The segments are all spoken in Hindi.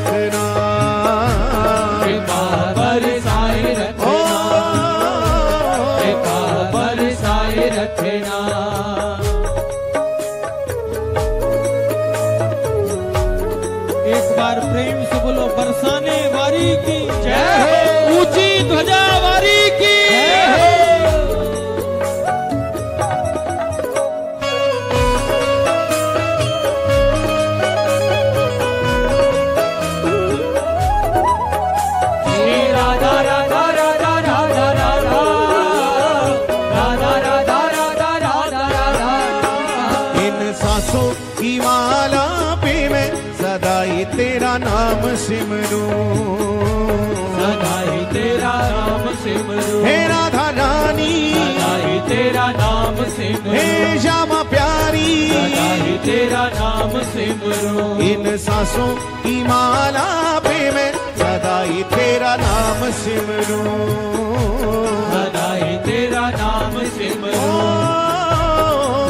रखना। कृपा बरसाए ओ रखना, कृपा बरसाए रखना। एक बार प्रेम से बोलो बरसाने वारी की जय हो। ऊंची ध्वजा वारी की जय हो। श्री राधा राधा राधा राधा राधा, राधा राधा राधा राधा राधा। इन सांसों की माला पे मैं सदा ही तेरा नाम सिमरूं। सदा ही तेरा नाम सिमरूं, हे राधा रानी, सदा ही तेरा नाम सिमरूं, हे श्यामा प्यारी, सदा ही तेरा नाम सिमरूं। इन सांसों की माला पे मैं सदा ही तेरा नाम सिमरूं। सदा ही तेरा नाम सिमरूं,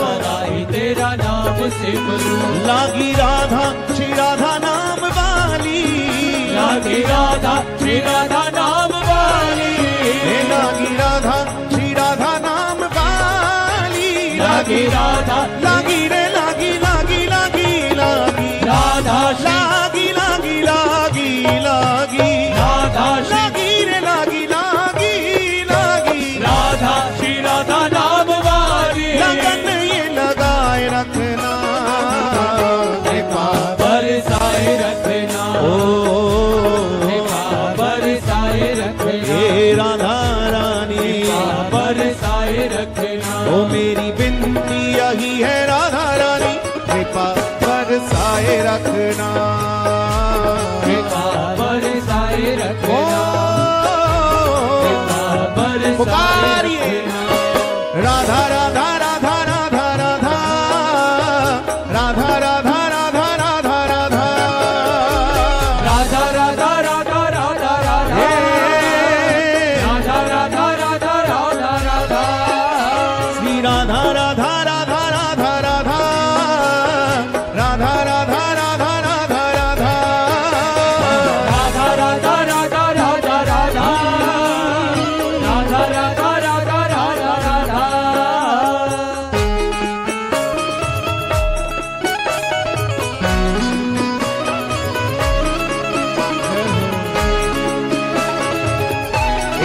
सदा ही तेरा नाम सिमरूं। लागी राधा श्री राधा नाम वाली, लागी राधा श्री राधा नाम वाली, हे लागी राधा श्री राधा नाम वाली, लागी राधा लागी रे लागी लागी लागी लागी राधा श्री लागी लागी लागी लागी राधा श्री लागी रे लागी लागी लागी राधा श्री राधा नाम वाली। लगन ये लगाए रखना। कृपा बरसाए रखना, ओ कृपा बरसाए रखना, हे राधा रानी, कृपा बरसाए रखना। ओ मेरी बिनती यही है राधा रानी, कृपा बरसाए रखना। कृपा बरसाए ओ रखना, कृपा बरसाए पुकारिए। रखना। राधा राधा राधा राधा राधा राधा राधा राधा राधा राधा राधा राधा राधा राधा राधा, हे राधा राधा राधा राधा राधा। श्री राधा राधा राधा राधा राधा राधा राधा राधा राधा राधा राधा राधा राधा राधा राधा, राधा राधा राधा राधा राधा।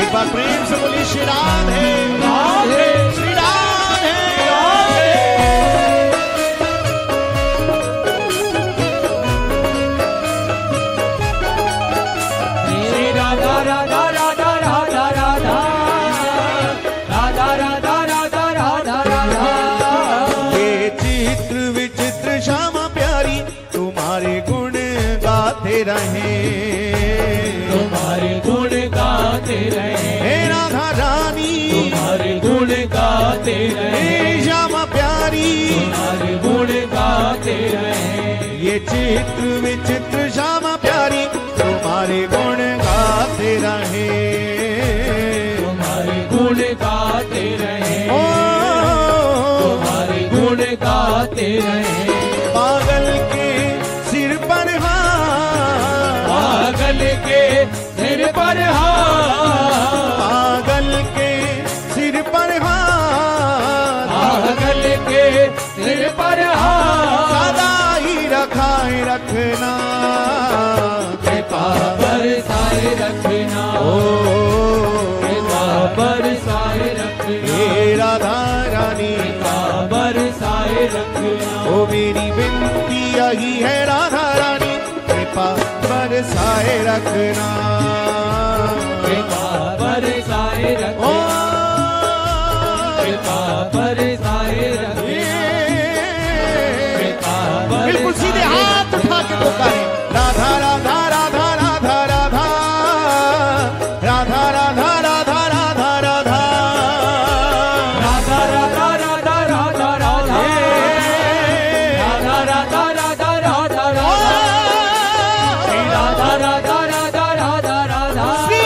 एक बार प्रेम से बोली श्री राधे राधे श्री राधे राधे। श्री राधा राधा राधा राधा राधा, राधा राधा राधा राधा राधा। ये चित्र विचित्र श्यामा प्यारी तुम्हारे गुण गाते रहे। तुम्हारे गुण गाते रहे, हे राधा रानी, तुम्हारे गुण गाते रहे, हे श्यामा प्यारी, तुम्हारे गुण गाते रहे। ये चित्र विचित्र श्यामा प्यारी तुम्हारे गुण गाते रहे। तुम्हारे गुण गाते रहे, ओ तुम्हारे गुण गाते रहे। पागल के सिर पर हाथ, पागल के सिर पर हाथ, पागल के सिर पर हाथ, पागल के सिर पर हाथ। सदा ही रखाए रखना। कृपा बरसाए रखना, ओ कृपा बरसाए रखना, हे राधा रानी, कृपा बरसाए रखना। ओ मेरी बिनती यही है राधा रानी, कृपा बरसाए रखना। कृपा बरसाए ओ रखना, कृपा बरसाए रखना, कृपा बिल्कुल सीधे हाथ उठा के पुकारे राधा राधा राधा राधा राधा राधा राधा राधा राधा राधा राधा राधा राधा राधा राधा, राधा राधा राधा राधा राधा, श्री राधा राधा राधा राधा राधा, श्री